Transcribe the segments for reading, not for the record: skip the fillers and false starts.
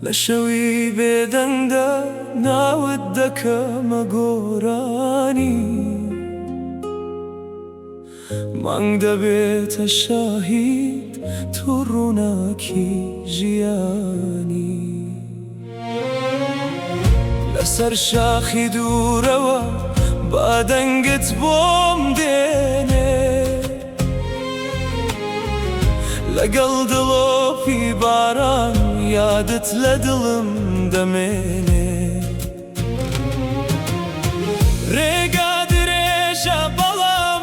لشوی بدنده ناودك مقوراني مانگ دبيت الشاهد تروناكي جياني لسر شاخي دوروا بادنگت بوم ديني لقل دلو في باران يادت لدلم دميني ريقا دريشا بلام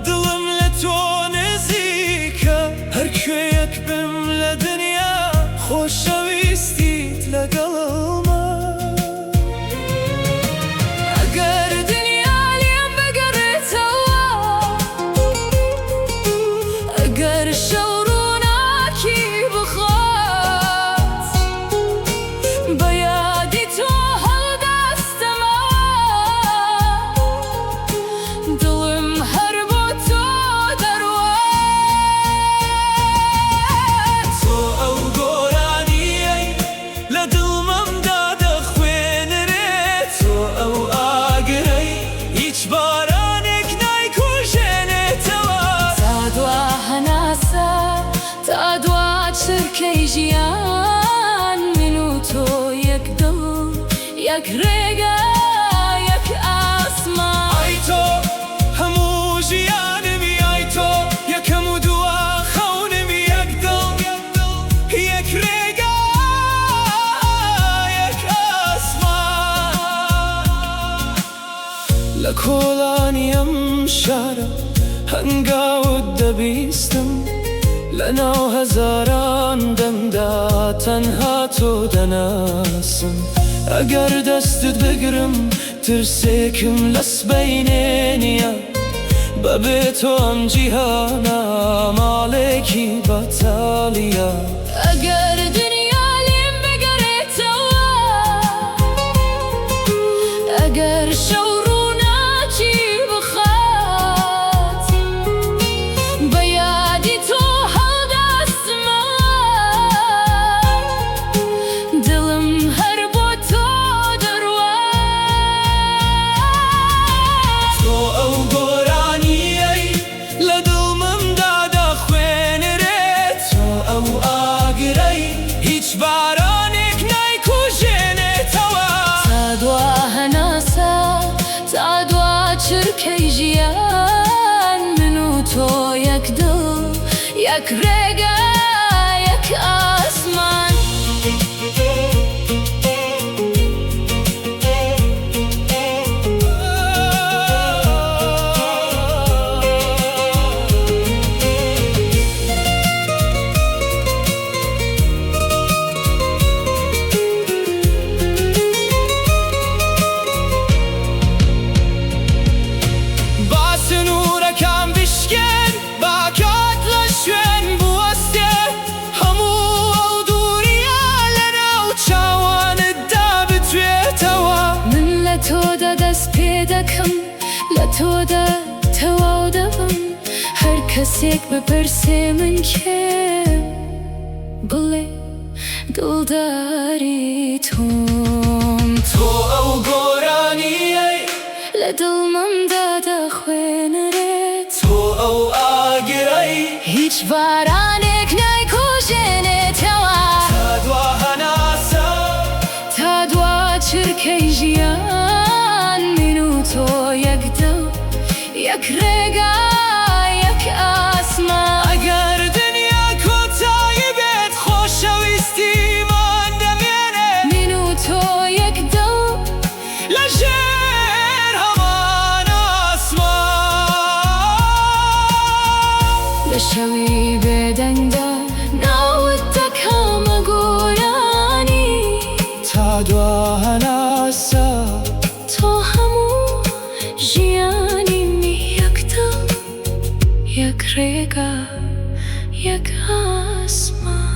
دلم لتو نزيكا هركويك بم لدنيا خوش شويستيت لقلما اگر دنيا ليم بقريتوا اگر شوروناكي بخات بيادي تو هالدستما دلم هربو تو دروات تو او قوراني لدلمم داد خوين ريت تو او آقري هيج بارانك نايكو جنتوا تادوا هناسا تادوا شركي جيان منو تو يك دل يك ريقا يك اسما ايتو همو جيانمي ايتو يك همو دوا خونمي يك دل يك ريقا يك اسما لكولاني امشارة هنقا ودبيستم لنا وهزاران دمدا تنها تو دناسم اگر دستت بگرم ترسيكم لس بينينيا ببيتو ام جيهانا مالكي بطاليا اگر دنيا ليم بقريتوا اگر شوروناكي بخات بيادي تو هالدستما دلم هربو تو دروات تو او قوراني لدلمم دادا خوين ريت تو او آقري هيج بارانك نايكو جنتوا تادوا هناسا تادوا شركي جيان منو تو يك دل يك ريقا يك اسمان باس نوركم بشكن باكات لشوين بوسته همو او دوريا لنا وچاوان الداب تويتوا من لتو دا دست بيدكم لتو دا تواو دبم هر كسيك بپرسي من كم بلي دلداري توم تو او قوراني لدلمم دادا خوين ريت تو او آقري هيج بارانك نايكو جنتوا تادوا هناسا تادوا شركي جيان منو تو يك دل يك ريقا يك اسما اگر دنيا كوتاي بيت خوش شويستي ما اندمينه منو تو يك دل لجير همان اسما لشوي بدنده ناودك مقوراني تادوا هناسا تو ڕێگا یەک ئاسمان